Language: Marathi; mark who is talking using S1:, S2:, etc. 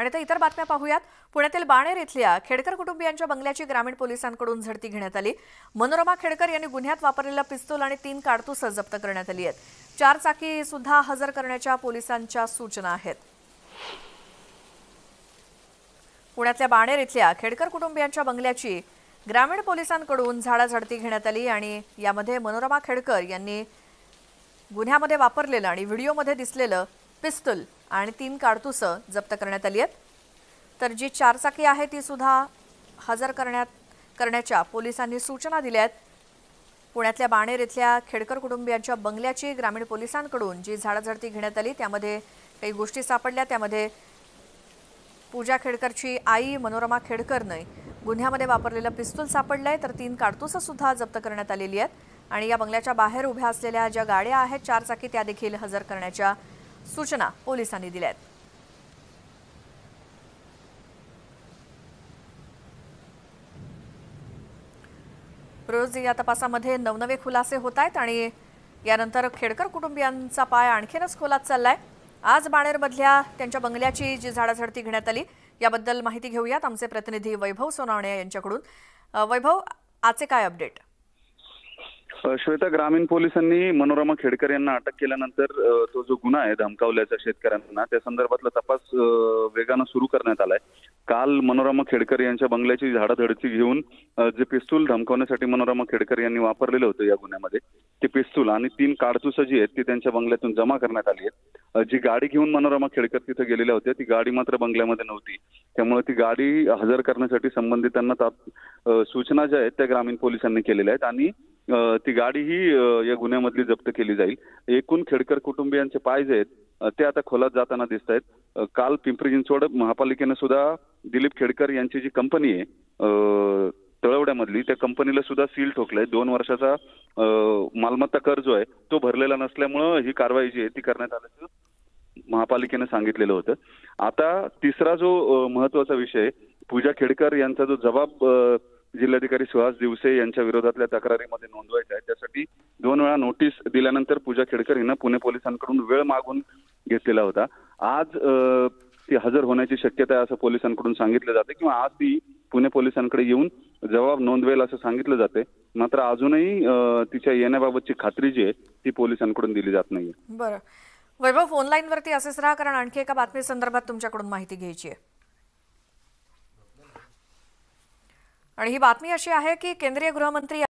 S1: आणि आता इतर बातम्या पाहूयात। पुण्यातील बाणेर इथल्या खेडकर कुटुंबियांच्या बंगल्याची ग्रामीण पोलिसांकडून झडती घेण्यात आली। मनोरमा खेडकर यांनी गुन्ह्यात वापरलेला पिस्तूल आणि 3 कारतूस जप्त करण्यात आली आहेत। 4 चाकी सुद्धा हजर करण्याच्या पोलिसांच्या सूचना आहेत। पुण्यातल्या बाणेर इथल्या खेडकर कुटुंबियांच्या बंगल्याची ग्रामीण पोलिसांकडून झाडाझडती घेण्यात आली आणि यामध्ये मनोरमा खेडकर यांनी गुन्ह्यामध्ये वापरलेलं आणि व्हिडिओमध्ये दिसलेलं पिस्तूल आणि 3 कारतूस जप्त करण्यात आली आहेत। तर जी 4 चाकी आहे ती सुद्धा हजर करण्याच्या पोलिसांनी सूचना दिल्या आहेत। पुण्यातल्या बाणेर इथल्या खेडकर कुटुंबियांच्या बंगल्याची ग्रामीण पोलिसांकडून जी झाडाझडती घेण्यात आली त्यामध्ये काही गोष्टी सापडल्या। त्यामध्ये पूजा खेडकरची आई मनोरमा खेडकरने गुन्ह्यामध्ये वापरलेलं पिस्तूल सापडलंय, तर 3 कारतूस सुद्धा जप्त करण्यात आलेली आहेत आणि या बंगल्याच्या बाहेर उभ्या असलेल्या ज्या गाड्या आहेत 4 चाकी त्या देखील हजर करण्याच्या सूचना पोलिसांनी दिल्या आहेत। रोज या तपासामध्ये नवनवे खुलासे होत आहेत आणि यानंतर खेडकर कुटुंबियांचा पाय आणखीनच खोलात चाललाय। आज बाणेरमधल्या त्यांच्या बंगल्याची जी झाडाझडती घेण्यात आली याबद्दल माहिती घेऊयात आमचे प्रतिनिधी वैभव सोनावणे यांच्याकडून। वैभव, आजचे काय अपडेट?
S2: श्वेता, ग्रामीण पोलिसांनी मनोरमा खेडकर यांना अटक केल्यानंतर तो जो गुन्हा आहे धमकावल्याचा शेतकऱ्यांना त्या संदर्भातला तपास वेगाने सुरू करण्यात आलाय। काल मनोरमा खेडकर यांच्या बंगल्याची झाडाझडती घेऊन जे पिस्तूल धमकावण्यासाठी मनोरमा खेडकर यांनी वापरलेलं होतं या गुन्ह्यामध्ये ते पिस्तूल आणि 3 कारतूस जी आहेत ती त्यांच्या बंगल्यातून जमा करण्यात आली आहेत। जी गाडी घेऊन मनोरमा खेडकर तिथे गेलेल्या होत्या ती गाडी मात्र बंगल्यामध्ये नव्हती, त्यामुळे ती गाडी हजर करण्यासाठी संबंधितांना सूचना ज्या आहेत त्या ग्रामीण पोलिसांनी केलेल्या आहेत आणि ती गाडी ही या गुन्ह्यामधली जप्त केली जाईल। एकूण खेडकर कुटुंबियांचे पाय जे आहेत ते आता खोलात जाताना दिसत आहेत। काल पिंपरी चिंचवड महापालिकेने सुद्धा दिलीप खेडकर यांची जी कंपनी आहे तळवड्यामधली त्या कंपनीला सुद्धा सील ठोकलंय। 2 वर्षाचा मालमत्ता कर जो आहे तो भरलेला नसल्यामुळे ही कारवाई जी आहे ती करण्यात आल्याचं महापालिकेने सांगितलेलं होतं। आता तिसरा जो महत्वाचा विषय पूजा खेडकर यांचा जो जबाब जिल्हाधिकारी सुहास दिवसे यांच्या विरोधातल्या तक्रारीमध्ये नोंदवायचा आहे त्यासाठी 2 वेळा नोटीस दिल्यानंतर पूजा खेडकर हिनं पुणे पोलिसांकडून वेळ मागून घेतलेला होता। आज ती हजर होण्याची शक्यता आहे असं पोलिसांकडून सांगितलं जाते किंवा आज ती पुणे पोलिसांकडे येऊन जबाब नोंदवेल असं सांगितलं जाते। मात्र अजूनही तिच्या येण्याबाबतची खात्री जी आहे ती पोलिसांकडून दिली जात नाहीये।
S1: बरं वैभव, फोन लाईन वरती असेच राहा कारण आणखी एका बातमी संदर्भात तुमच्याकडून माहिती घ्यायची आहे। आणि ही बातमी अशी आहे की केंद्रीय गृहमंत्री